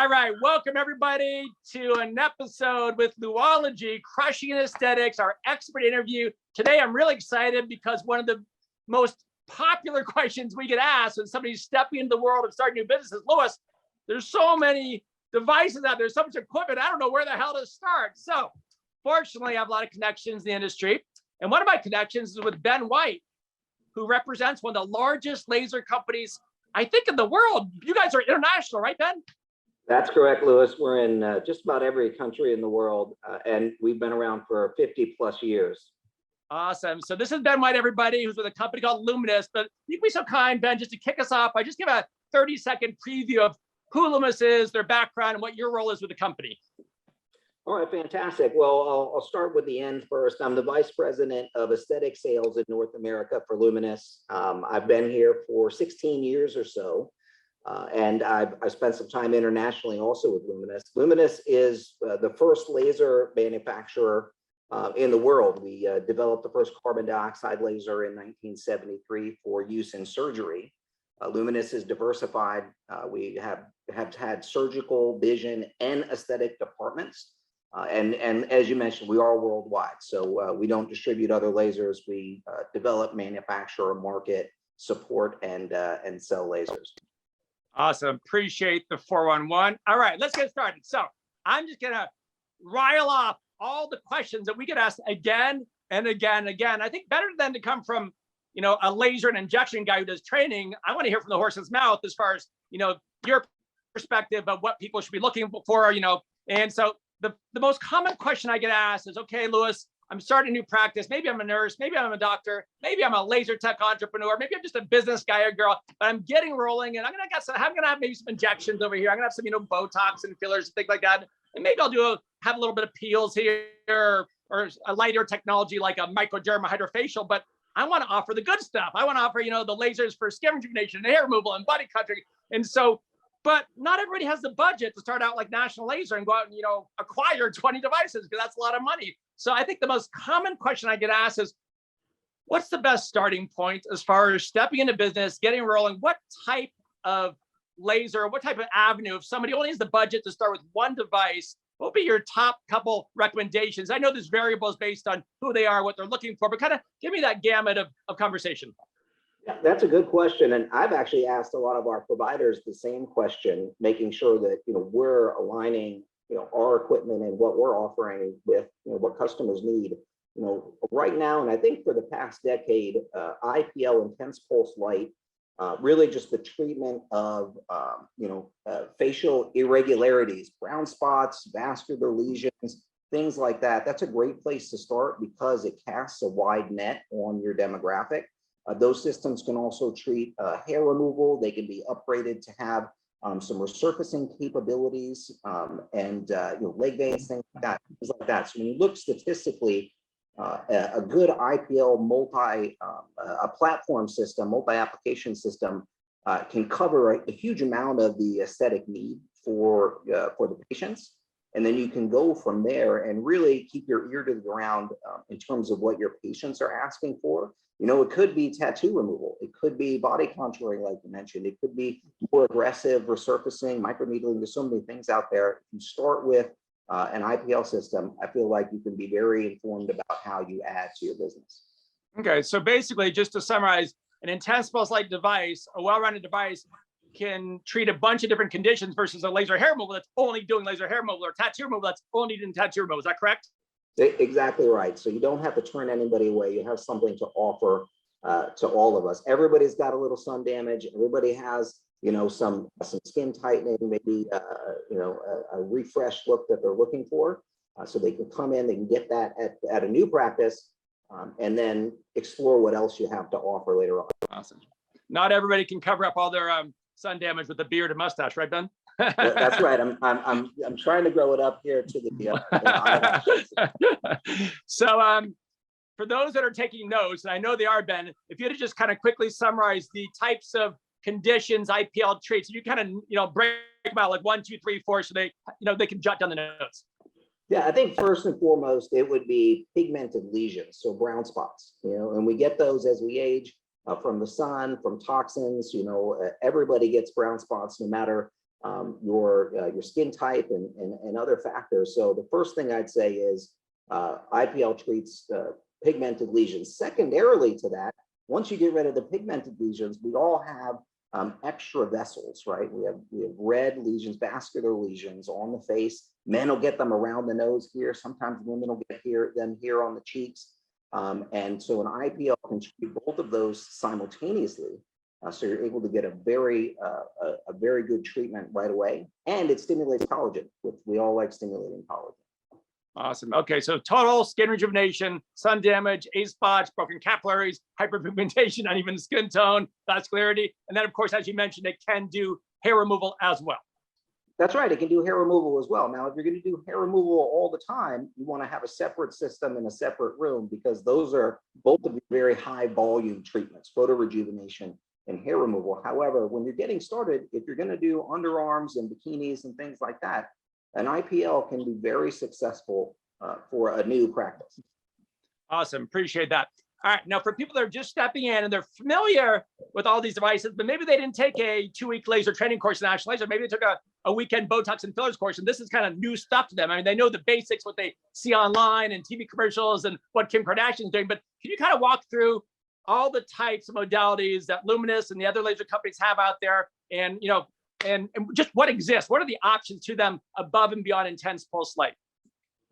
All right, welcome everybody to an episode with Louology, Crushing Aesthetics, our expert interview. Today, I'm really excited because one of the most popular questions we get asked when somebody's stepping into the world of starting new businesses, Louis, there's so many devices out there, so much equipment, I don't know where the hell to start. So fortunately, I have a lot of connections in the industry. And one of my connections is with Ben White, who represents one of the largest laser companies, I think, in the world. You guys are international, right, Ben? That's correct, Louis. We're in just about every country in the world, and we've been around for 50 plus years. Awesome. So this is Ben White, everybody, who's with a company called Lumenis. But you can be so kind, Ben, just to kick us off, I just give a 30-second preview of who Lumenis is, their background, and what your role is with the company. All right, fantastic. Well, I'll start with the end first. I'm the Vice President of Aesthetic Sales in North America for Lumenis. I've been here for 16 years or so. And I spent some time internationally also with Lumenis. Lumenis is the first laser manufacturer in the world. We developed the first carbon dioxide laser in 1973 for use in surgery. Lumenis is diversified. We have had surgical, vision, and aesthetic departments. And as you mentioned, we are worldwide. So we don't distribute other lasers. We develop, manufacture, market, support, and sell lasers. Awesome. Appreciate the 411. All right, let's get started. So I'm just going to rile off all the questions that we get asked again and again and again. I think better than to come from, a laser and injection guy who does training, I want to hear from the horse's mouth as far as, your perspective of what people should be looking for, And so the most common question I get asked is, okay, Louis, I'm starting a new practice. Maybe I'm a nurse. Maybe I'm a doctor. Maybe I'm a laser tech entrepreneur. Maybe I'm just a business guy or girl, but I'm getting rolling and I'm going to have maybe some injections over here. I'm going to have some, Botox and fillers and things like that. And maybe I'll have a little bit of peels here or a lighter technology like a microderma hydrofacial, but I want to offer the good stuff. I want to offer, the lasers for skin rejuvenation and hair removal and body contouring. And so, but not everybody has the budget to start out like National Laser and go out and, acquire 20 devices because that's a lot of money. So I think the most common question I get asked is, what's the best starting point as far as stepping into business, getting rolling? What type of laser, what type of avenue, if somebody only has the budget to start with one device, what would be your top couple recommendations? I know there's variables based on who they are, what they're looking for, but kind of give me that gamut of conversation. Yeah, that's a good question. And I've actually asked a lot of our providers the same question, making sure that, we're aligning, our equipment and what we're offering with, what customers need. Right now, and I think for the past decade, IPL, intense pulse light, really just the treatment of, facial irregularities, brown spots, vascular lesions, things like that. That's a great place to start because it casts a wide net on your demographic. Those systems can also treat hair removal. They can be upgraded to have some resurfacing capabilities and leg veins, things like that. So when you look statistically, a good IPL a platform system, multi-application system can cover a huge amount of the aesthetic need for the patients. And then you can go from there and really keep your ear to the ground in terms of what your patients are asking for. It could be tattoo removal. It could be body contouring, like you mentioned. It could be more aggressive resurfacing, microneedling. There's so many things out there. If you start with an IPL system, I feel like you can be very informed about how you add to your business. Okay, so basically, just to summarize, an intense pulse light device, a well-rounded device, can treat a bunch of different conditions versus a laser hair removal that's only doing laser hair removal or tattoo removal that's only doing tattoo removal. Is that correct? Exactly right. So you don't have to turn anybody away. You have something to offer to all of us. Everybody's got a little sun damage. Everybody has, some skin tightening, maybe, a refreshed look that they're looking for. So they can come in, they can get that at a new practice and then explore what else you have to offer later on. Awesome. Not everybody can cover up all their sun damage with a beard and mustache, right, Ben? That's right. I'm trying to grow it up here to the So for those that are taking notes, and I know they are, Ben, if you had to just kind of quickly summarize the types of conditions IPL treats, you kind of break them out like 1, 2, 3, 4, so they can jot down the notes. Yeah, I think first and foremost it would be pigmented lesions, so brown spots. And we get those as we age from the sun, from toxins. Everybody gets brown spots, no matter your skin type and other factors. So the first thing I'd say is IPL treats pigmented lesions. Secondarily to that, once you get rid of the pigmented lesions, we all have extra vessels, right? We have red lesions, vascular lesions on the face. Men will get them around the nose here. Sometimes women will get them here on the cheeks. And so an IPL can treat both of those simultaneously. So you're able to get a very good treatment right away. And it stimulates collagen, which we all like stimulating collagen. Awesome. Okay, so total skin rejuvenation, sun damage, age spots, broken capillaries, hyperpigmentation, uneven skin tone, vascularity. And then, of course, as you mentioned, it can do hair removal as well. That's right. It can do hair removal as well. Now, if you're going to do hair removal all the time, you want to have a separate system in a separate room because those are both of the very high volume treatments, photo rejuvenation and hair removal. However, when you're getting started, if you're going to do underarms and bikinis and things like that, an IPL can be very successful for a new practice. Awesome. Appreciate that. All right. Now, for people that are just stepping in and they're familiar with all these devices, but maybe they didn't take a 2-week laser training course in National Laser, maybe they took a weekend Botox and fillers course, and this is kind of new stuff to them. I mean, they know the basics, what they see online and TV commercials and what Kim Kardashian's doing, but can you kind of walk through all the types of modalities that Lumenis and the other laser companies have out there, and and just what exists? What are the options to them above and beyond intense pulse light?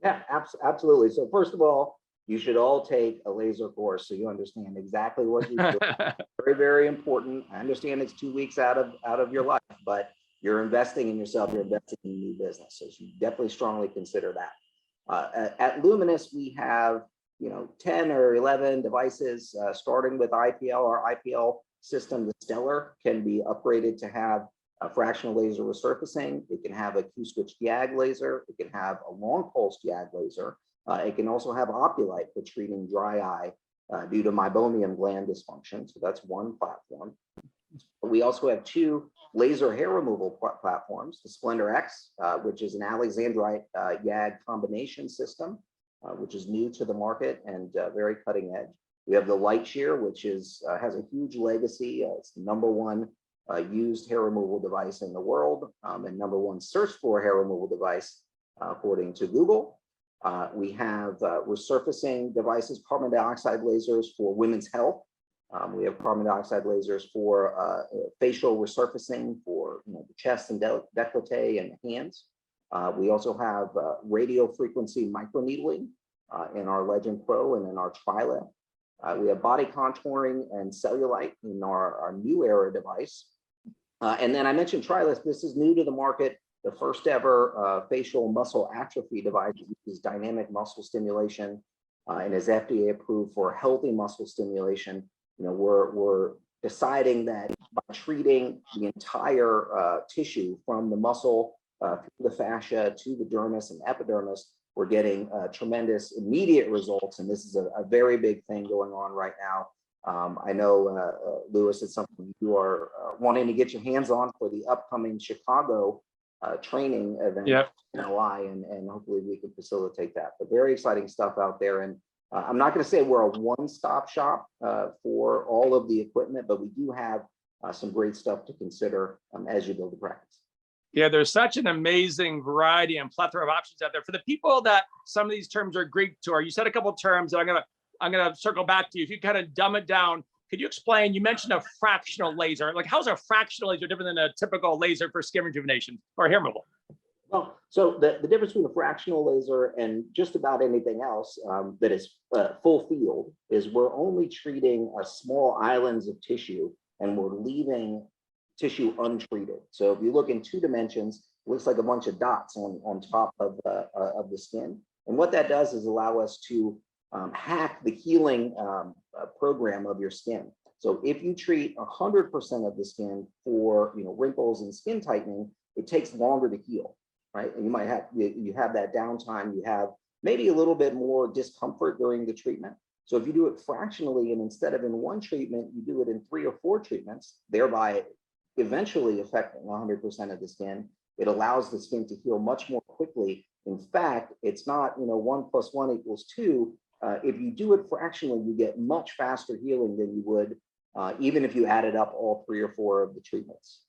Yeah, absolutely. So first of all, you should all take a laser course so you understand exactly what you're doing. Very, very important. I understand it's 2 weeks out of your life, but you're investing in yourself. You're investing in a new business. So you definitely strongly consider that. At Lumenis, we have 10 or 11 devices, starting with IPL. Our IPL system, the Stellar, can be upgraded to have a fractional laser resurfacing. It can have a Q-switch YAG laser. It can have a long pulse YAG laser. It can also have Opulite for treating dry eye due to meibomian gland dysfunction. So that's one platform. We also have 2 laser hair removal platforms, the Splendor X, which is an Alexandrite YAG combination system, which is new to the market and very cutting edge. We have the Light Shear, which has a huge legacy. It's the #1 used hair removal device in the world, and #1 search for hair removal device according to Google. We have resurfacing devices, carbon dioxide lasers for women's health. We have carbon dioxide lasers for facial resurfacing for the chest and décolleté and hands. We also have radio frequency microneedling in our Legend Pro and in our Trilith. We have body contouring and cellulite in our new era device. And then I mentioned Trilith. This is new to the market, the first ever facial muscle atrophy device, which is dynamic muscle stimulation and is FDA approved for healthy muscle stimulation. We're deciding that by treating the entire tissue from the muscle through the fascia to the dermis and epidermis, we're getting tremendous immediate results. And this is a very big thing going on right now. I know, Louis, it's something you are wanting to get your hands on for the upcoming Chicago training event in LI, and hopefully we can facilitate that. But very exciting stuff out there. And I'm not going to say we're a one-stop shop for all of the equipment, but we do have some great stuff to consider as you build the practice. Yeah, there's such an amazing variety and plethora of options out there. For the people that some of these terms are Greek to, or you said a couple of terms that I'm gonna circle back to you. If you kind of dumb it down, could you explain? You mentioned a fractional laser. Like, how's a fractional laser different than a typical laser for skin rejuvenation or hair removal? Well, so the difference between a fractional laser and just about anything else that is full field is we're only treating small islands of tissue, and we're leaving tissue untreated. So if you look in 2 dimensions, it looks like a bunch of dots on top of the skin. And what that does is allow us to hack the healing program of your skin. So if you treat 100% of the skin for wrinkles and skin tightening, it takes longer to heal, right? And you might have you have that downtime. You have maybe a little bit more discomfort during the treatment. So if you do it fractionally, and instead of in 1 treatment, you do it in 3 or 4 treatments, thereby eventually affecting 100% of the skin, it allows the skin to heal much more quickly. In fact, it's not 1 + 1 = 2. If you do it fractionally, you get much faster healing than you would even if you added up all 3 or 4 of the treatments.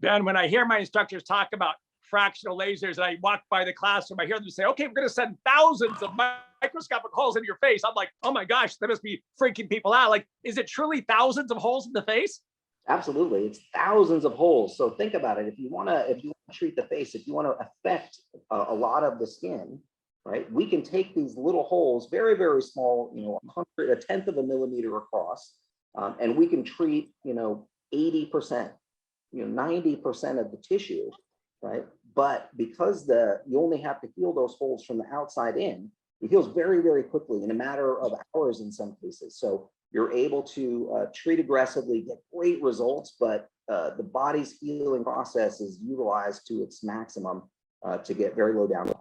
Ben, when I hear my instructors talk about fractional lasers and I walk by the classroom, I hear them say, okay, we're going to send thousands of microscopic holes into your face. I'm like, oh my gosh, that must be freaking people out. Like, is it truly thousands of holes in the face? Absolutely, it's thousands of holes. So think about it. If you want to treat the face, if you want to affect a lot of the skin, right? We can take these little holes, very, very small, a tenth of a millimeter across, and we can treat, 80%, 90% of the tissue, right? But because you only have to heal those holes from the outside in, it heals very, very quickly in a matter of hours in some cases. So you're able to treat aggressively, get great results, but the body's healing process is utilized to its maximum to get very low down.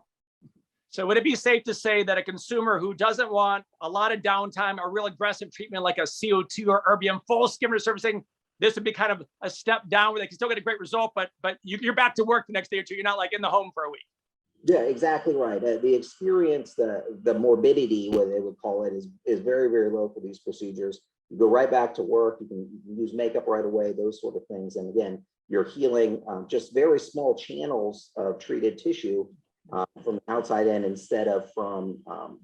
So would it be safe to say that a consumer who doesn't want a lot of downtime or real aggressive treatment like a CO2 or erbium full skin resurfacing, this would be kind of a step down where they can still get a great result, but you're back to work the next day or two. You're not like in the home for a week. Yeah, exactly right. The experience, the morbidity, what they would call it, is very, very low for these procedures. You go right back to work. You can use makeup right away, those sort of things. And again, you're healing just very small channels of treated tissue from the outside in instead of from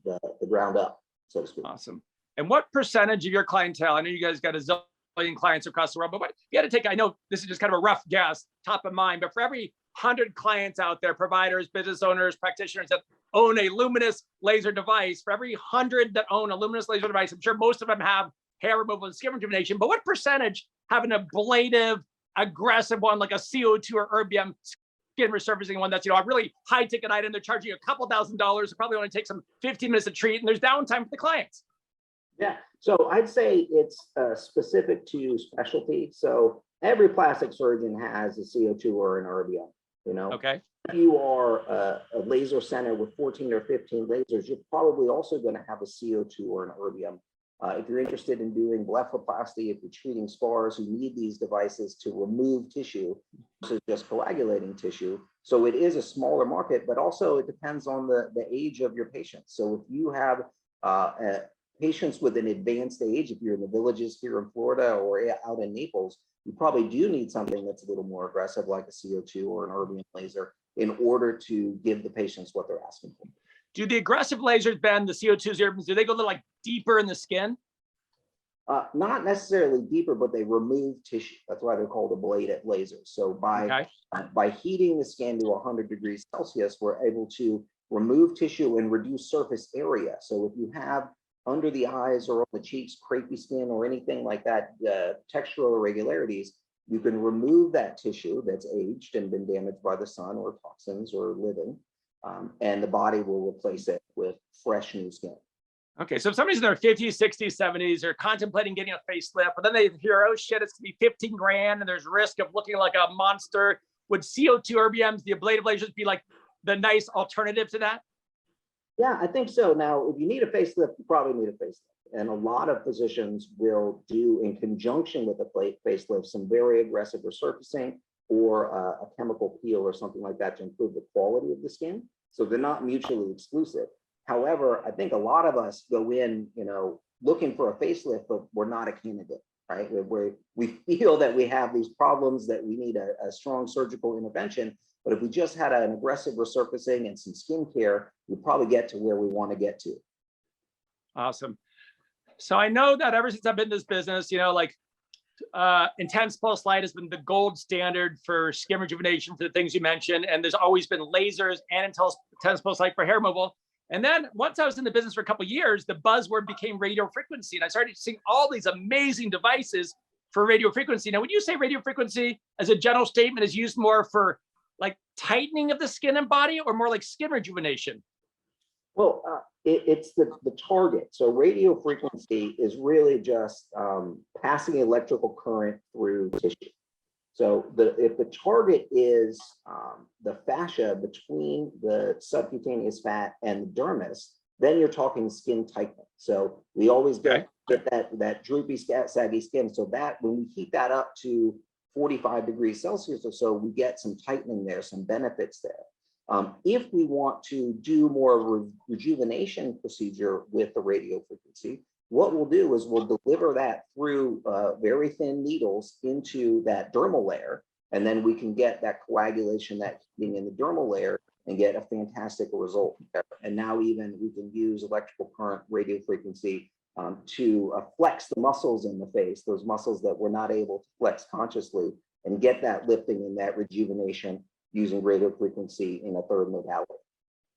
the ground up, so to speak. Awesome. And what percentage of your clientele, I know you guys got a zillion clients across the world, but what you got to take, I know this is just kind of a rough guess, top of mind, but for every 100 clients out there, providers, business owners, practitioners that own a Lumenis laser device, for every 100 that own a Lumenis laser device, I'm sure most of them have hair removal and skin rejuvenation, but what percentage have an ablative, aggressive one like a CO2 or erbium skin resurfacing one that's, a really high ticket item? They're charging you a couple $1,000s. It probably only takes them 15 minutes to treat, and there's downtime for the clients. Yeah, so I'd say it's specific to specialty. So every plastic surgeon has a CO2 or an erbium. Okay. If you are a laser center with 14 or 15 lasers, you're probably also going to have a CO2 or an erbium. If you're interested in doing blepharoplasty, if you're treating scars, you need these devices to remove tissue versus just coagulating tissue. So it is a smaller market, but also it depends on the age of your patients. So if you have patients with an advanced age, if you're in the villages here in Florida or out in Naples, you probably do need something that's a little more aggressive, like a CO2 or an erbium laser, in order to give the patients what they're asking for. Do the aggressive lasers, Ben, the CO2s, erbiums, do they go a little like deeper in the skin? Not necessarily deeper, but they remove tissue. That's why they're called ablative lasers. So by heating the skin to 100 degrees Celsius, we're able to remove tissue and reduce surface area. So if you have under the eyes or on the cheeks, crepey skin or anything like that, textural irregularities, you can remove that tissue that's aged and been damaged by the sun or toxins or living, and the body will replace it with fresh new skin. Okay, so if somebody's in their 50s, 60s, 70s, they're contemplating getting a facelift, but then they hear, oh shit, it's gonna be 15 grand and there's risk of looking like a monster. Would CO2 erbiums, the ablative lasers, be like the nice alternative to that? Yeah, I think so. Now, if you need a facelift, you probably need a facelift. And a lot of physicians will do, in conjunction with a facelift, some very aggressive resurfacing or a chemical peel or something like that to improve the quality of the skin. So they're not mutually exclusive. However, I think a lot of us go in, looking for a facelift, but we're not a candidate, right? We feel that we have these problems that we need a strong surgical intervention. But if we just had an aggressive resurfacing and some skincare, we'd probably get to where we want to get to. Awesome. So I know that ever since I've been in this business, intense pulse light has been the gold standard for skin rejuvenation for the things you mentioned. And there's always been lasers and intense pulse light for hair removal. And then once I was in the business for a couple of years, the buzzword became radio frequency. And I started seeing all these amazing devices for radio frequency. Now, when you say radio frequency as a general statement is used more for like tightening of the skin and body or more like skin rejuvenation? Well, it's the target. So radio frequency is really just passing electrical current through tissue. So if the target is the fascia between the subcutaneous fat and the dermis, then you're talking skin tightening. So we always get that droopy, saggy skin. So that when we heat that up to 45 degrees Celsius or so, we get some tightening there, some benefits there. If we want to do more rejuvenation procedure with the radio frequency, what we'll do is we'll deliver that through very thin needles into that dermal layer. And then we can get that coagulation, that heating in the dermal layer, and get a fantastic result there. And now even we can use electrical current radio frequency to flex the muscles in the face, those muscles that we're not able to flex consciously, and get that lifting and that rejuvenation using radio frequency in a third modality.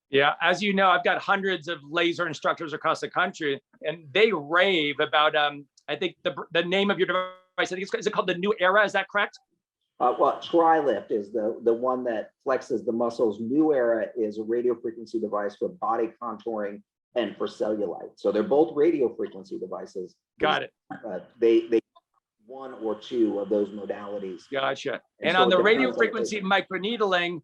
Yeah, as you know, I've got hundreds of laser instructors across the country, and they rave about, I think the name of your device, I think is it called the New Era, is that correct? Well, TriLift is the one that flexes the muscles. New Era is a radio frequency device for body contouring and for cellulite. So they're both radio frequency devices. Got it. They one or two of those modalities. Gotcha. And And so on the it radio depends on frequency microneedling,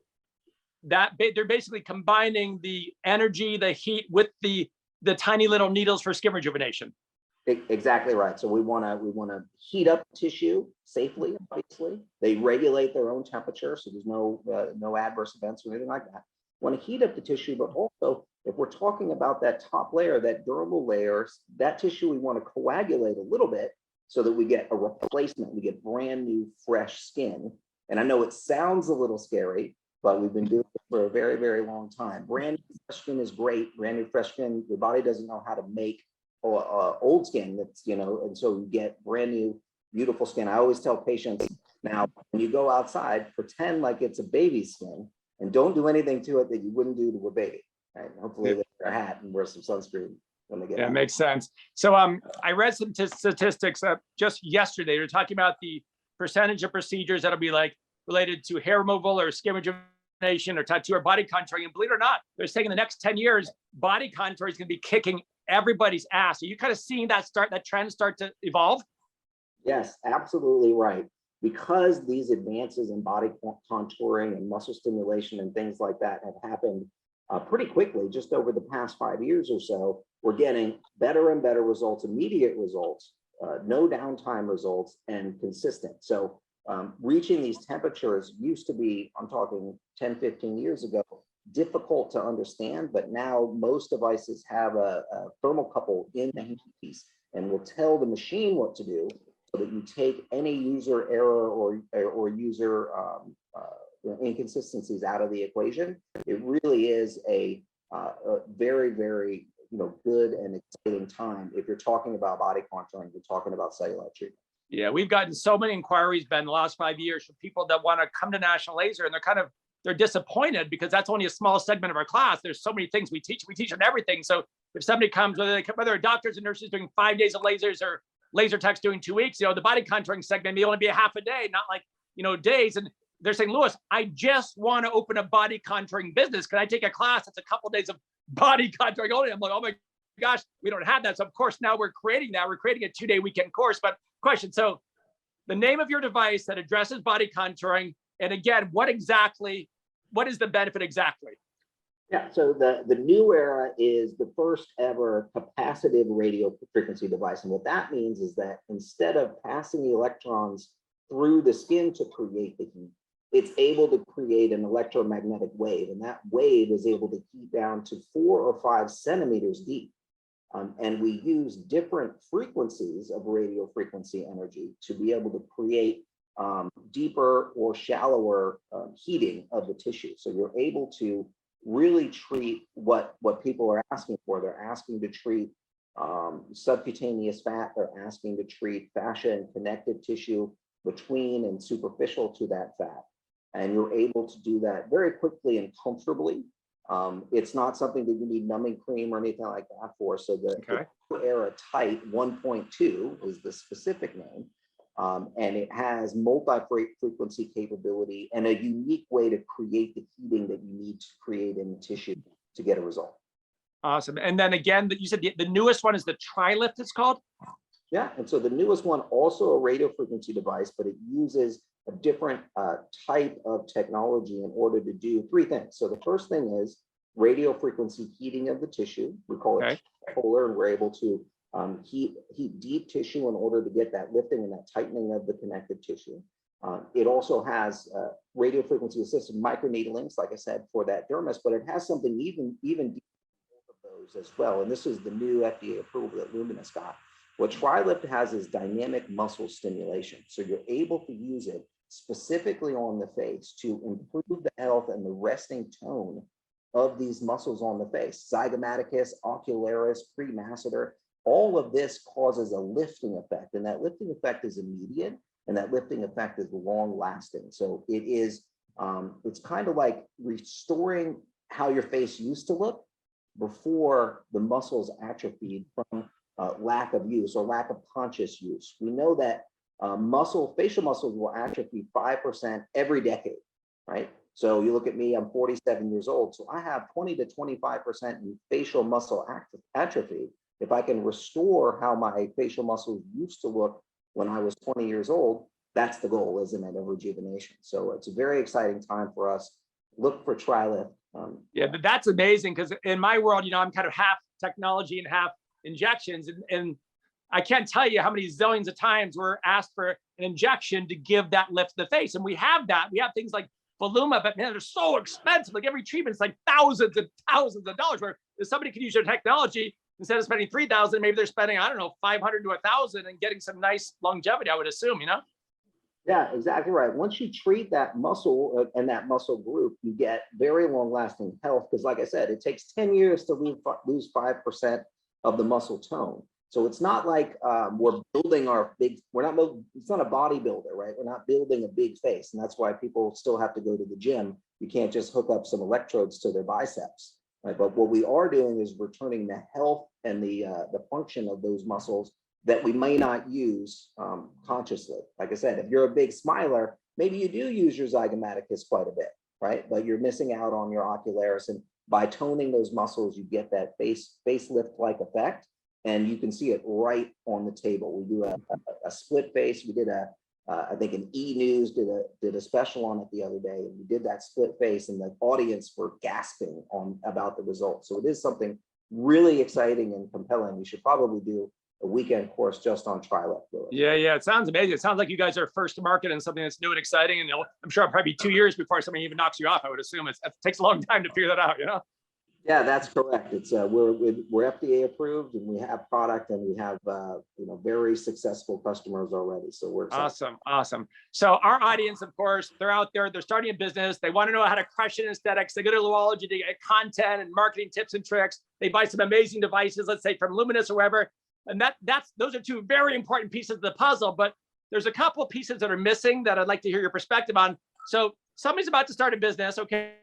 they're basically combining the energy, the heat with the tiny little needles for skin rejuvenation. Exactly right. So we want to heat up tissue safely. Obviously, they regulate their own temperature, so there's no adverse events or anything like that. Want to heat up the tissue, but also if we're talking about that top layer, that dermal layer, that tissue we want to coagulate a little bit so that we get a replacement. We get brand new, fresh skin. And I know it sounds a little scary, but we've been doing it for a very, very long time. Brand new fresh skin is great. Brand new fresh skin. Your body doesn't know how to make old skin, that's, and so you get brand new, beautiful skin. I always tell patients now, when you go outside, pretend like it's a baby's skin and don't do anything to it that you wouldn't do to a baby. Right? Hopefully they wear a hat and wear some sunscreen when they get out. Yeah, makes sense. So I read some statistics just yesterday. They're talking about the percentage of procedures that'll be like related to hair removal or skin rejuvenation or tattoo or body contouring. And believe it or not, they're saying in the next 10 years, body contouring is going to be kicking everybody's ass. Are you kind of seeing that trend start to evolve? Yes, absolutely right. Because these advances in body contouring and muscle stimulation and things like that have happened pretty quickly, just over the past 5 years or so, we're getting better and better results, immediate results, no downtime results, and consistent. So reaching these temperatures used to be, I'm talking 10, 15 years ago, difficult to understand, but now most devices have a thermocouple in the handpiece and will tell the machine what to do, so that you take any user error or user inconsistencies out of the equation. It really is a very, very good and exciting time if you're talking about body contouring, you're talking about cellulite treatment. Yeah, we've gotten so many inquiries, Ben, the last 5 years from people that want to come to National Laser, and they're disappointed because that's only a small segment of our class. There's so many things we teach on everything. So if somebody comes, whether doctors and nurses doing 5 days of lasers or laser techs doing 2 weeks, the body contouring segment may only be a half a day, not like, days. And they're saying, Louis, I just want to open a body contouring business. Can I take a class that's a couple of days of body contouring only? I'm like, oh my gosh, we don't have that. So of course, now we're creating that. We're creating a 2-day weekend course. But question, so the name of your device that addresses body contouring, and again, what is the benefit exactly? Yeah, so the New Era is the first ever capacitive radio frequency device. And what that means is that instead of passing the electrons through the skin to create the heat, it's able to create an electromagnetic wave. And that wave is able to heat down to 4 or 5 centimeters deep. And we use different frequencies of radio frequency energy to be able to create deeper or shallower heating of the tissue. So you're able to really treat what people are asking for. They're asking to treat subcutaneous fat. They're asking to treat fascia and connective tissue between and superficial to that fat. And you're able to do that very quickly and comfortably. It's not something that you need numbing cream or anything like that for. So the Era Tight 1.2 is the specific name. And it has multi-frequency capability and a unique way to create the heating that you need to create in the tissue to get a result. Awesome. And then again, you said the newest one is the TriLift, it's called? Yeah, and so the newest one, also a radio frequency device, but it uses a different type of technology in order to do 3 things. So the first thing is radio frequency heating of the tissue. We call it polar, and we're able to heat deep tissue in order to get that lifting and that tightening of the connective tissue. It also has radio frequency assisted microneedlings, like I said, for that dermis, but it has something even deeper of those as well. And this is the new FDA approval that Lumenis got. What TriLift has is dynamic muscle stimulation. So you're able to use it specifically on the face to improve the health and the resting tone of these muscles on the face. Zygomaticus, ocularis, premasseter, all of this causes a lifting effect, and that lifting effect is immediate, and that lifting effect is long lasting. So it is, it's kind of like restoring how your face used to look before the muscles atrophied from lack of use or lack of conscious use. We know that facial muscles will atrophy 5% every decade, right? So you look at me, I'm 47 years old, so I have 20 to 25% in facial muscle atrophy. If I can restore how my facial muscles used to look when I was 20 years old, that's the goal, isn't it, of rejuvenation? So it's a very exciting time for us. Look for TriLift. Yeah, but that's amazing, because in my world, I'm kind of half technology and half injections, and I can't tell you how many zillions of times we're asked for an injection to give that lift to the face, and we have that. We have things like Loume, but man, they're so expensive. Like every treatment's like thousands and thousands of dollars. Where if somebody can use their technology, instead of spending $3,000, maybe they're spending, I don't know, $500 to $1,000 and getting some nice longevity, I would assume, Yeah, exactly right. Once you treat that muscle and that muscle group, you get very long lasting health. Because like I said, it takes 10 years to lose 5% of the muscle tone. So it's not like we're building it's not a bodybuilder, right? We're not building a big face. And that's why people still have to go to the gym. You can't just hook up some electrodes to their biceps, right? But what we are doing is returning the health and the function of those muscles that we may not use consciously. Like I said, if you're a big smiler, maybe you do use your zygomaticus quite a bit, right? But you're missing out on your ocularis. And by toning those muscles, you get that facelift-like effect. And you can see it right on the table. We do a split face. We did I think an E! News did a special on it the other day. And we did that split face, and the audience were gasping about the results. So it is something really exciting and compelling. We should probably do a weekend course just on TriLift. Yeah, it sounds amazing. It sounds like you guys are first to market and something that's new and exciting. And I'm sure it'll probably be 2 years before somebody even knocks you off. I would assume it takes a long time to figure that out, Yeah, that's correct. It's we're FDA approved, and we have product, and we have very successful customers already. So we're excited. Awesome. So our audience, of course, they're out there. They're starting a business. They want to know how to crush in aesthetics. They go to Louology to get content and marketing tips and tricks. They buy some amazing devices, let's say from Lumenis or wherever. And those are two very important pieces of the puzzle. But there's a couple of pieces that are missing that I'd like to hear your perspective on. So somebody's about to start a business, okay?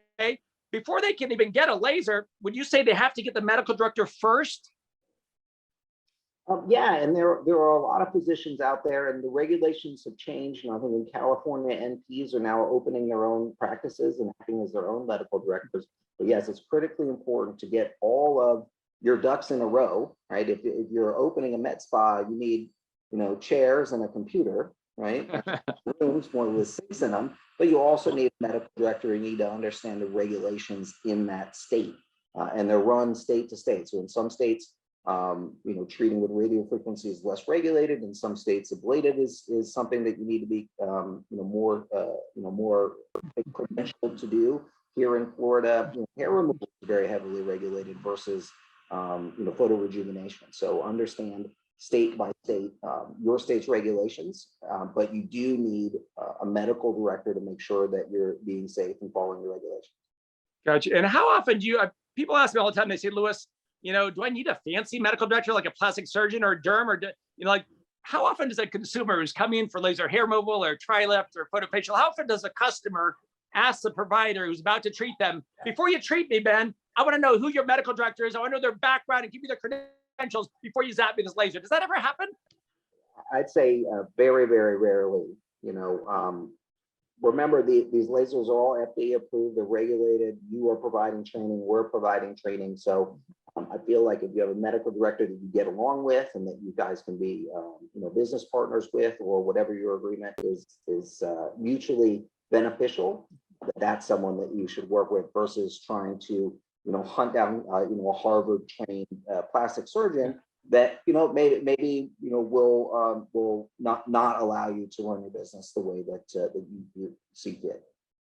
Before they can even get a laser, would you say they have to get the medical director first? Yeah, and there are a lot of physicians out there, and the regulations have changed. And I think in California, NPs are now opening their own practices and acting as their own medical directors. But yes, it's critically important to get all of your ducks in a row, right? If you're opening a med spa, you need chairs and a computer, right? Rooms, one with 6 in them. But you also need a medical director. You need to understand the regulations in that state, and they're run state to state. So in some states, treating with radio frequency is less regulated. In some states, ablative is something that you need to be, more credentialed to do. Here in Florida, hair removal is very heavily regulated versus, photo rejuvenation. So understand state by state, your state's regulations, but you do need a medical director to make sure that you're being safe and following the regulations. Gotcha. And how often do people ask me all the time, they say, Louis, do I need a fancy medical director like a plastic surgeon or a derm, or how often does a consumer who's coming in for laser hair removal or TriLift or photofacial, how often does a customer ask the provider who's about to treat them, before you treat me, Ben, I want to know who your medical director is. I want to know their background and give me their credentials before you zap me this laser. Does that ever happen? I'd say very, very rarely. Remember, these lasers are all FDA approved. They're regulated. You are providing training. We're providing training. So I feel like if you have a medical director that you get along with, and that you guys can be, business partners with, or whatever your agreement is mutually beneficial, that's someone that you should work with versus trying to, hunt down, a Harvard-trained plastic surgeon that maybe will not allow you to run your business the way that you see fit.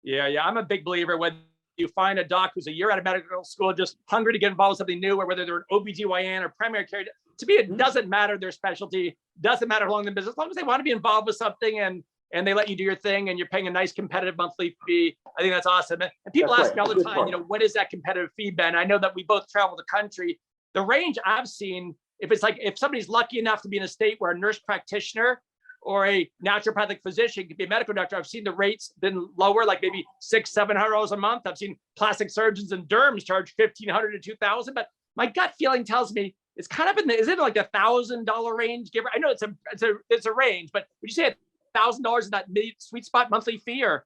Yeah, I'm a big believer when you find a doc who's a year out of medical school, just hungry to get involved with something new, or whether they're an OBGYN or primary care. To me, it doesn't matter their specialty, doesn't matter how long the business, as long as they want to be involved with something and and they let you do your thing and you're paying a nice competitive monthly fee. I think that's awesome. And people That's ask me right. all the time, what is that competitive fee, Ben? I know that we both travel the country. The range I've seen, if somebody's lucky enough to be in a state where a nurse practitioner or a naturopathic physician could be a medical doctor, I've seen the rates been lower, like maybe $600-700 a month. I've seen plastic surgeons and derms charge $1,500 to $2,000, but my gut feeling tells me it's kind of is it like $1,000 range? I know it's a range, but would you say $1,000 is that sweet spot monthly fee? Or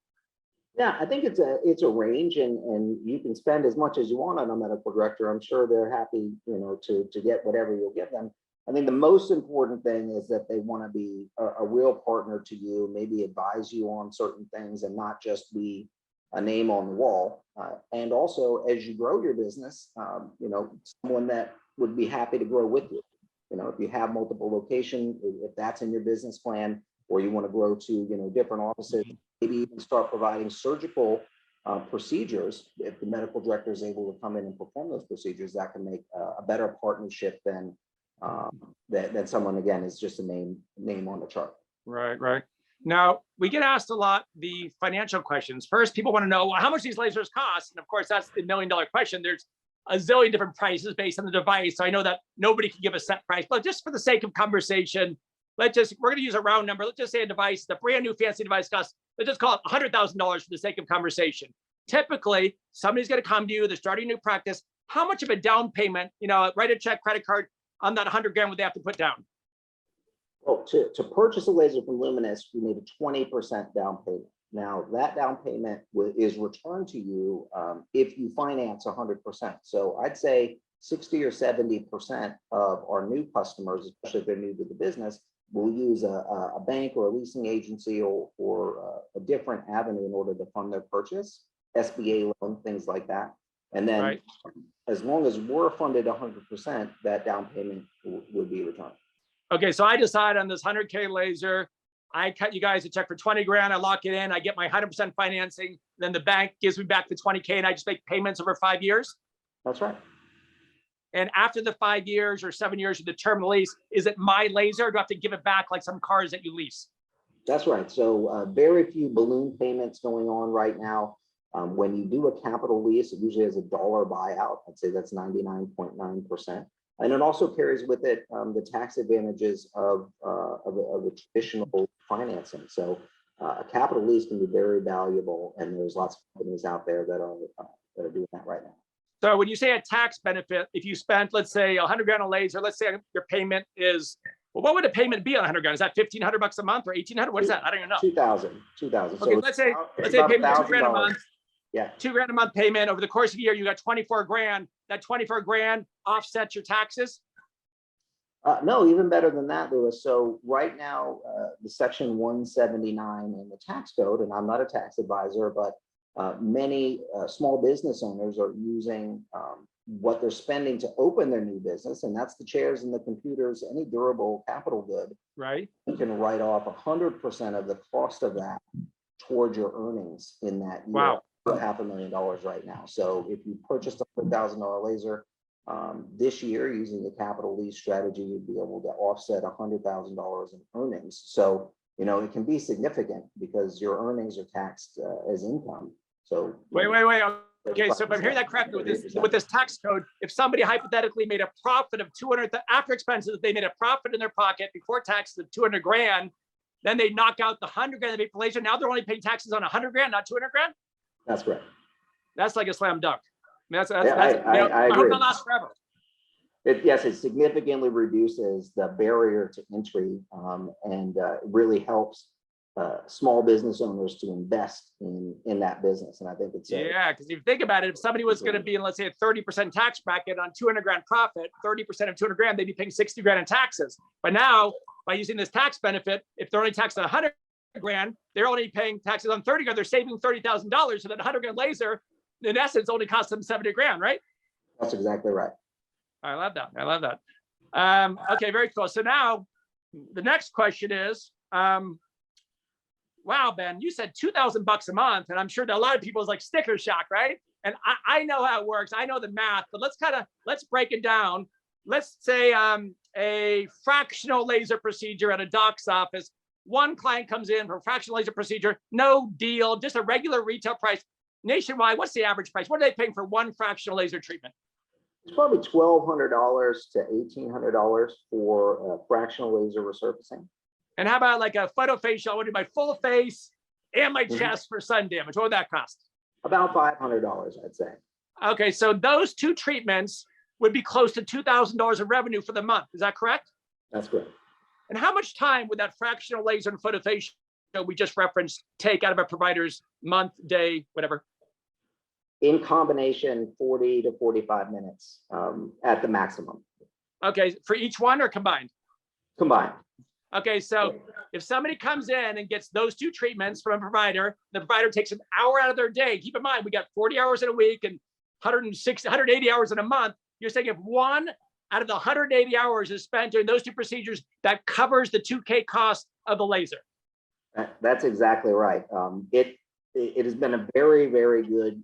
yeah, I think it's a range, and you can spend as much as you want on a medical director. I'm sure they're happy, to get whatever you'll give them. I think the most important thing is that they want to be a real partner to you, maybe advise you on certain things and not just be a name on the wall. And also, as you grow your business, someone that would be happy to grow with you. If you have multiple locations, if that's in your business plan, or you want to grow to, different offices, maybe even start providing surgical procedures. If the medical director is able to come in and perform those procedures, that can make a better partnership than someone, again, is just a name on the chart. Right. Now, we get asked a lot the financial questions. First, people want to know how much these lasers cost. And of course, that's the $1 million question. There's a zillion different prices based on the device. So I know that nobody can give a set price, but just for the sake of conversation, we're going to use a round number. Let's just say a device, the brand new fancy device costs, let's just call it $100,000 for the sake of conversation. Typically, somebody's going to come to you, they're starting a new practice. How much of a down payment, write a check, credit card, on that 100 grand would they have to put down? Well, to purchase a laser from Lumenis, we made a 20% down payment. Now, that down payment is returned to you if you finance 100%. So I'd say 60 or 70% of our new customers, especially if they're new to the business, will use a bank or a leasing agency or a different avenue in order to fund their purchase, SBA loan, things like that. And then as long as we're funded 100%, that down payment would be returned. Okay, so I decide on this 100K laser, I cut you guys a check for 20 grand, I lock it in, I get my 100% financing, then the bank gives me back the 20K and I just make payments over 5 years? That's right. And after the 5 years or 7 years of the term lease, is it my laser or do I have to give it back like some cars that you lease? That's right. So very few balloon payments going on right now. When you do a capital lease, it usually has $1 buyout. I'd say that's 99.9%. And it also carries with it the tax advantages of a traditional financing. So a capital lease can be very valuable, and there's lots of companies out there that are doing that right now. So when you say a tax benefit, if you spent, let's say 100 grand on laser, let's say your payment is, well, what would a payment be on 100 grand? Is that $1,500 a month or 1,800? What is that? I don't even know. 2,000. Okay, So let's say payment $2 grand a month. Yeah. $2 grand a month payment over the course of a year, you got 24 grand. That 24 grand offsets your taxes? No, even better than that, Louis. So right now, the section 179 in the tax code, and I'm not a tax advisor, but many small business owners are using what they're spending to open their new business, and that's the chairs and the computers, any durable capital good. Right. You can write off 100% of the cost of that towards your earnings in that year. Wow. $500,000 right now. So if you purchased a $100,000 laser this year using the capital lease strategy, you'd be able to offset $100,000 in earnings. So, it can be significant because your earnings are taxed as income. So wait. Okay, so if I'm hearing that correctly, with this tax code, if somebody hypothetically made a profit of 200 after expenses, they made a profit in their pocket before taxes of 200 grand, then they knock out the 100 grand they paid for laser. Now they're only paying taxes on 100 grand, not 200 grand. That's correct. That's like a slam dunk. I mean, I hope agree. that lasts forever. Yes, it significantly reduces the barrier to entry and really helps small business owners to invest in that business. And I think it's because if you think about it, if somebody was going to be in, let's say, a 30% tax bracket on 200 grand profit, 30% of 200 grand, they'd be paying 60 grand in taxes. But now, by using this tax benefit, if they're only taxed on 100 grand, they're only paying taxes on 30 grand. They're saving $30,000. So that 100 grand laser, in essence, only costs them 70 grand, right? That's exactly right. I love that. Okay, very cool. So now the next question is, wow, Ben, you said $2,000 a month, and I'm sure that a lot of people is like sticker shock, right? And I know how it works. I know the math, but let's break it down. Let's say a fractional laser procedure at a doc's office. one client comes in for a fractional laser procedure, no deal, just a regular retail price. Nationwide, what's the average price? What are they paying for one fractional laser treatment? It's probably $1,200 to $1,800 for fractional laser resurfacing. And how about like a photofacial? I want to do my full face and my chest for sun damage. What would that cost? About $500, I'd say. Okay, so those two treatments would be close to $2,000 of revenue for the month. Is that correct? That's correct. And how much time would that fractional laser and photofacial we just referenced take out of a provider's month, day, whatever? In combination, 40 to 45 minutes at the maximum. Okay, for each one or combined? Combined. Okay, so if somebody comes in and gets those two treatments from a provider, the provider takes an hour out of their day. Keep in mind, we got 40 hours in a week and 180 hours in a month. You're saying if one out of the 180 hours is spent doing those two procedures, that covers the 2K cost of the laser. That's exactly right. It has been a very, very good,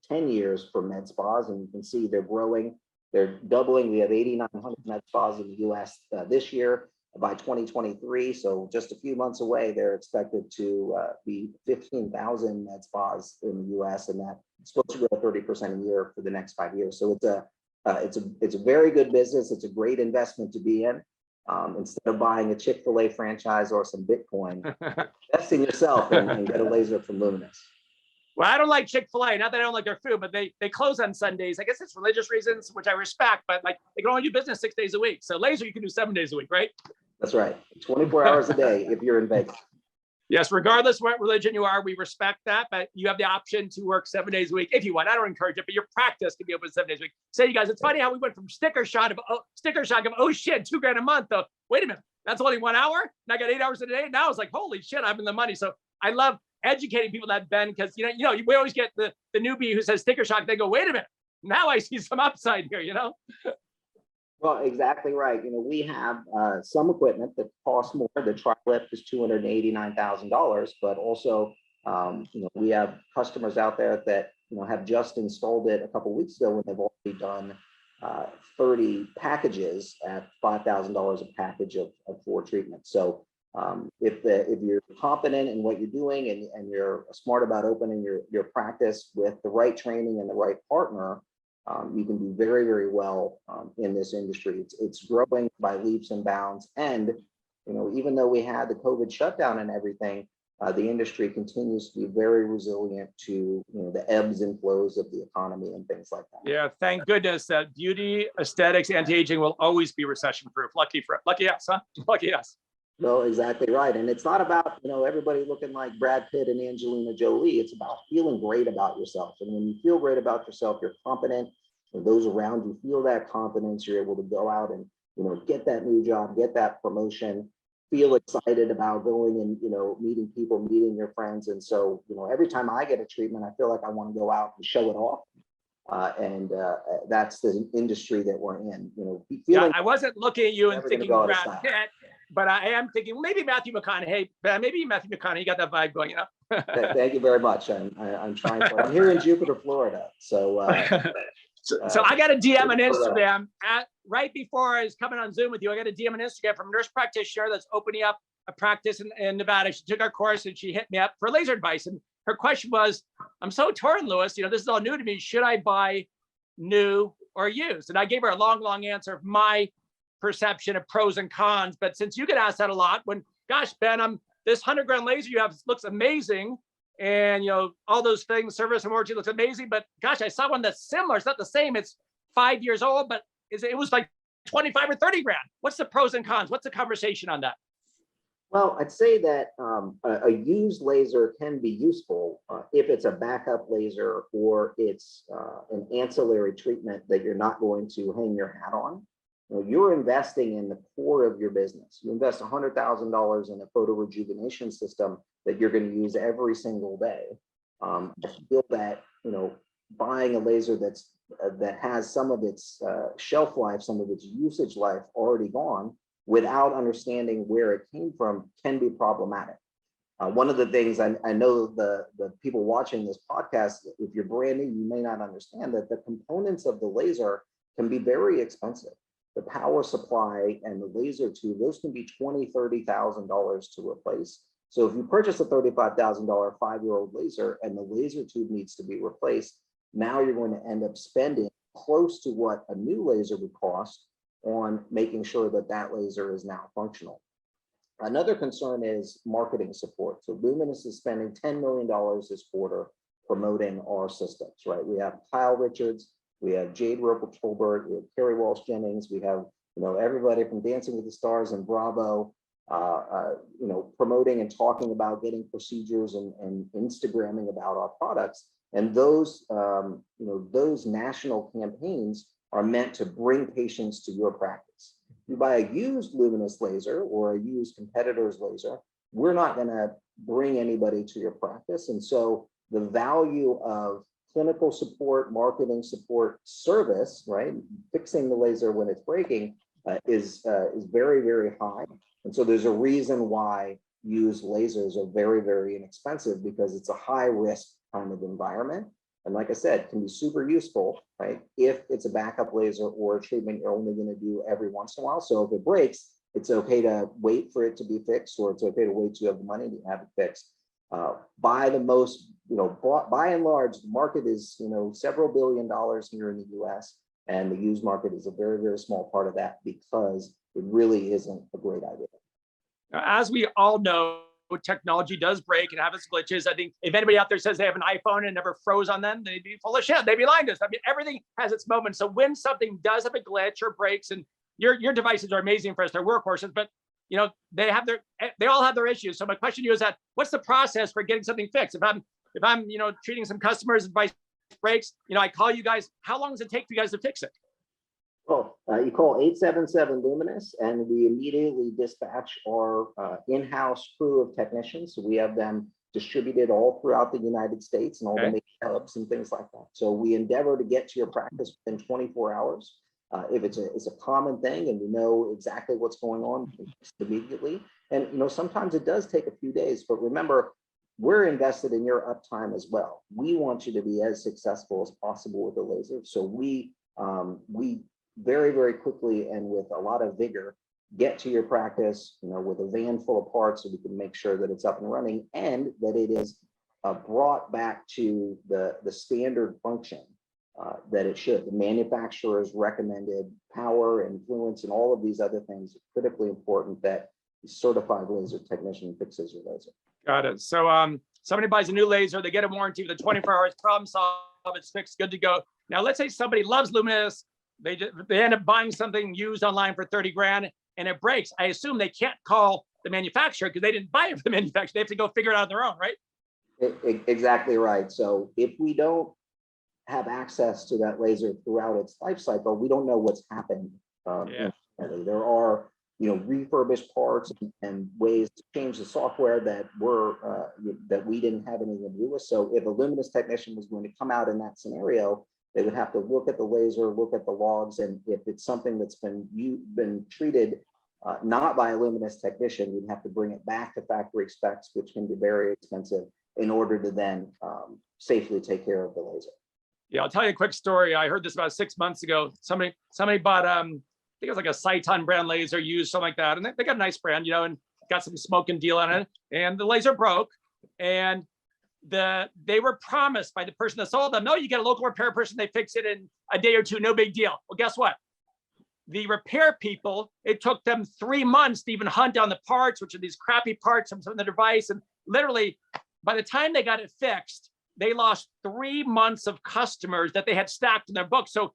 10 years for med spas, and you can see they're growing. They're doubling. We have 8,900 med spas in the US this year. By 2023, so just a few months away, they're expected to be 15,000 med spas in the US, and that's supposed to grow 30% a year for the next 5 years. So it's a very good business. It's a great investment to be in. Instead of buying a Chick-fil-A franchise or some Bitcoin, invest in yourself and get a laser from Lumenis. Well, I don't like Chick-fil-A. Not that I don't like their food, but they close on Sundays. I guess it's religious reasons, which I respect, but like they can only do business 6 days a week. So laser, you can do 7 days a week, right? That's right. 24 hours a day if you're in Vegas. Yes, regardless what religion you are, we respect that, but you have the option to work 7 days a week if you want. I don't encourage it, but your practice can be open 7 days a week. So you guys, it's funny how we went from sticker shock of oh shit, $2,000 a month. Though, wait a minute, that's only 1 hour, and I got 8 hours a day. Now it's like, holy shit, I'm in the money. So I love educating people that, Ben, because you know we always get the newbie who says sticker shock. They go, wait a minute, now I see some upside here. Well, exactly right. We have some equipment that costs more. The tri-lift is $289,000, but also, we have customers out there that, have just installed it a couple of weeks ago when they've already done 30 packages at $5,000 a package of 4 treatments. So if you're confident in what you're doing and you're smart about opening your practice with the right training and the right partner, you can do very, very well in this industry. It's growing by leaps and bounds. And, even though we had the COVID shutdown and everything, the industry continues to be very resilient to, the ebbs and flows of the economy and things like that. Yeah, thank goodness that beauty, aesthetics, anti-aging will always be recession-proof. Lucky us, huh? Lucky us. Well, exactly right. And it's not about, everybody looking like Brad Pitt and Angelina Jolie. It's about feeling great about yourself. And when you feel great about yourself, you're confident, and those around you feel that confidence. You're able to go out and, get that new job, get that promotion, feel excited about going and, meeting people, meeting your friends. And so, every time I get a treatment, I feel like I want to go out and show it off. That's the industry that we're in. I wasn't looking at you and thinking Brad Pitt, but I am thinking maybe Matthew McConaughey. Maybe Matthew McConaughey got that vibe going, Thank you very much. I'm trying to. I'm here in Jupiter, Florida. So, so I got a DM on Instagram right before I was coming on Zoom with you. I got a DM on Instagram from a nurse practitioner that's opening up a practice in Nevada. She took our course and she hit me up for laser advice. And her question was, I'm so torn, Louis, this is all new to me. Should I buy new or used? And I gave her a long answer of my perception of pros and cons. But since you get asked that a lot, gosh, Ben, this $100,000 laser you have looks amazing. And, all those things, service and warranty looks amazing. But gosh, I saw one that's similar. It's not the same. It's 5 years old, but it was like 25 or 30 grand. What's the pros and cons? What's the conversation on that? Well, I'd say that a used laser can be useful if it's a backup laser or it's an ancillary treatment that you're not going to hang your hat on. You're investing in the core of your business. You invest $100,000 in a photo rejuvenation system that you're going to use every single day. I feel that buying a laser that has some of its shelf life, some of its usage life already gone, without understanding where it came from, can be problematic. One of the things I know the people watching this podcast, if you're brand new, you may not understand that the components of the laser can be very expensive. the power supply and the laser tube, those can be $20,000, $30,000 to replace. So if you purchase a $35,000 5-year-old laser and the laser tube needs to be replaced, now you're going to end up spending close to what a new laser would cost on making sure that that laser is now functional. Another concern is marketing support. So Lumenis is spending $10 million this quarter promoting our systems, right? We have Kyle Richards, we have Jade Roper-Tolbert, we have Carrie Walsh-Jennings, we have, everybody from Dancing with the Stars and Bravo, promoting and talking about getting procedures and Instagramming about our products. And those, those national campaigns are meant to bring patients to your practice. You buy a used Lumenis laser or a used competitor's laser, we're not going to bring anybody to your practice. And so the value of clinical support, marketing support, service, right, fixing the laser when it's breaking is very, very high. And so there's a reason why used lasers are very, very inexpensive, because it's a high risk kind of environment. And like I said, can be super useful, right? If it's a backup laser or a treatment you're only going to do every once in a while. So if it breaks, it's okay to wait for it to be fixed, or it's okay to wait till you have the money to have it fixed. By and large, the market is, several $billion here in the US, and the used market is a very, very small part of that, because it really isn't a great idea. As we all know, technology does break and have its glitches. I think if anybody out there says they have an iPhone and it never froze on them, they'd be full of shit. They'd be lying to us. I mean, everything has its moments. So when something does have a glitch or breaks, and your devices are amazing for us, they're workhorses, but they all have their issues. So my question to you is that, what's the process for getting something fixed? If I'm treating some customers, device breaks, I call you guys, how long does it take for you guys to fix it? Well, you call 877 Lumenis, and we immediately dispatch our in-house crew of technicians. So we have them distributed all throughout the United States and all the major hubs and things like that. So we endeavor to get to your practice within 24 hours. If it's a common thing and we know exactly what's going on immediately. And sometimes it does take a few days, but remember, we're invested in your uptime as well. We want you to be as successful as possible with the laser. So we very, very quickly and with a lot of vigor get to your practice, with a van full of parts, so we can make sure that it's up and running and that it is brought back to the standard function that it should. The manufacturer's recommended power and fluence and all of these other things are critically important that the certified laser technician fixes your laser. Got it. So somebody buys a new laser, they get a warranty with a 24 hours, problem solved, it's fixed, good to go. Now let's say somebody loves Lumenis, they end up buying something used online for 30 grand and it breaks. I assume they can't call the manufacturer because they didn't buy it from the manufacturer. They have to go figure it out on their own, right? Exactly right. So if we don't have access to that laser throughout its life cycle, we don't know what's happened. There are refurbished parts and ways to change the software that we didn't have anything to do with. So if a Lumenis technician was going to come out in that scenario, they would have to look at the laser, look at the logs, and if it's something that's been treated not by a Lumenis technician, we'd have to bring it back to factory specs, which can be very expensive, in order to then safely take care of the laser. Yeah, I'll tell you a quick story. I heard this about 6 months ago. Somebody bought I think it was like a Cyton brand laser used, something like that, and they got a nice brand, and got some smoke and deal on it, and the laser broke, and they were promised by the person that sold them, no, you get a local repair person, they fix it in a day or two, no big deal. Well, guess what? The repair people, it took them 3 months to even hunt down the parts, which are these crappy parts from the device. And literally, by the time they got it fixed, they lost 3 months of customers that they had stacked in their books. So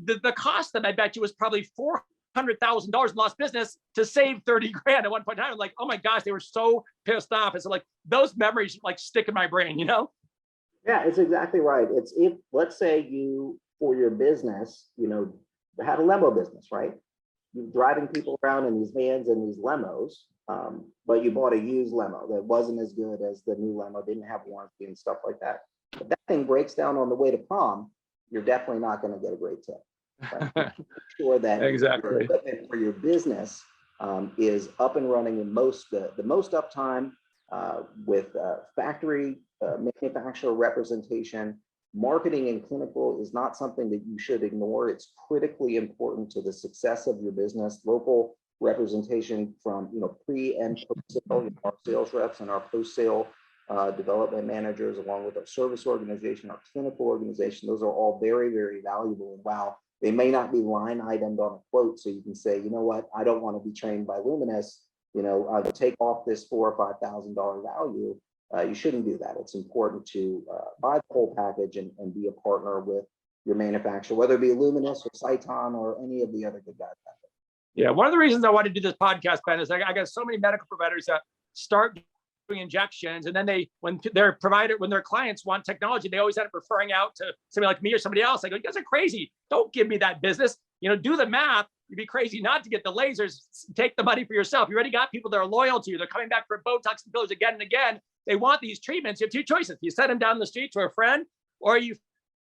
the cost of them, I bet you, was probably $400,000 in lost business to save 30 grand at one point in time. I'm like, oh my gosh, they were so pissed off. And so those memories stick in my brain, Yeah, it's exactly right. It's if, let's say you, for your business, had a limo business, right? You're driving people around in these vans and these lemos, but you bought a used limo that wasn't as good as the new limo, didn't have warranty and stuff like that. If that thing breaks down on the way to prom, you're definitely not going to get a great tip. Right? Make sure that exactly your equipment for your business is up and running in the most uptime with factory manufacturer representation, marketing and clinical is not something that you should ignore. It's critically important to the success of your business. Local representation from pre and post-sale, our sales reps and our post-sale development managers, along with our service organization, our clinical organization, those are all very, very valuable. And while they may not be line itemed on a quote, so you can say, you know what, I don't want to be trained by Lumenis, take off this $4,000 or $5,000 value. You shouldn't do that. It's important to buy the whole package and be a partner with your manufacturer, whether it be Lumenis or Cyton or any of the other good guys out there. Yeah, one of the reasons I wanted to do this podcast, Ben, is I got so many medical providers that start doing injections, and then when their clients want technology, they always end up referring out to somebody like me or somebody else. I go, you guys are crazy. Don't give me that business. Do the math. You'd be crazy not to get the lasers. Take the money for yourself. You already got people that are loyal to you. They're coming back for Botox and fillers again and again. They want these treatments. You have two choices. You send them down the street to a friend, or you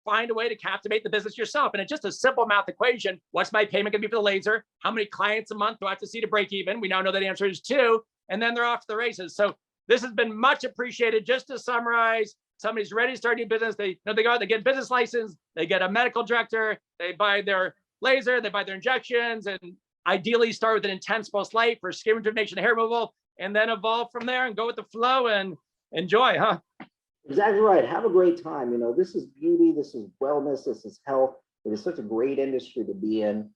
find a way to captivate the business yourself. And it's just a simple math equation. What's my payment going to be for the laser? How many clients a month do I have to see to break even? We now know that answer is 2, and then they're off to the races. So this has been much appreciated. Just to summarize, somebody's ready to start a new business. They get a business license, they get a medical director, they buy their laser, they buy their injections, and ideally start with an intense post light for skin rejuvenation, hair removal, and then evolve from there and go with the flow and enjoy, huh? Exactly right. Have a great time. This is beauty, this is wellness, this is health. It is such a great industry to be in.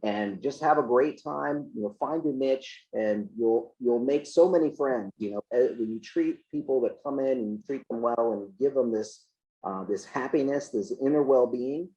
And just have a great time. Find your niche, and you'll make so many friends. When you treat people that come in and you treat them well and you give them this happiness, this inner well-being,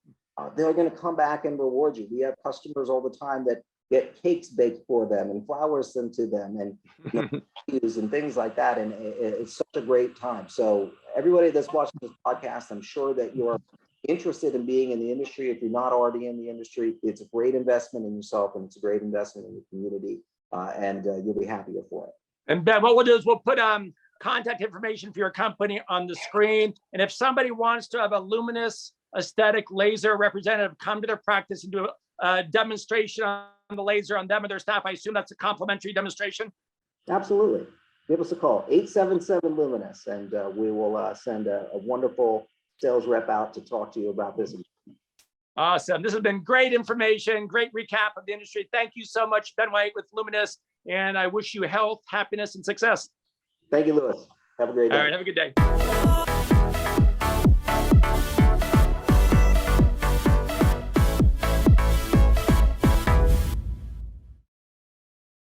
they're going to come back and reward you. We have customers all the time that get cakes baked for them and flowers sent to them and and things like that. And it's such a great time. So everybody that's watching this podcast, I'm sure that you're interested in being in the industry. If you're not already in the industry, it's a great investment in yourself, and it's a great investment in your community, and you'll be happier for it. And Ben, what we'll do is we'll put contact information for your company on the screen. And if somebody wants to have a Lumenis aesthetic laser representative come to their practice and do a demonstration on the laser on them or their staff, I assume that's a complimentary demonstration? Absolutely. Give us a call, 877 Lumenis, and we will send a wonderful sales rep out to talk to you about this. Awesome. This has been great information, great recap of the industry. Thank you so much, Ben White with Lumenis, and I wish you health, happiness, and success. Thank you, Louis. Have a great day. All right, have a good day.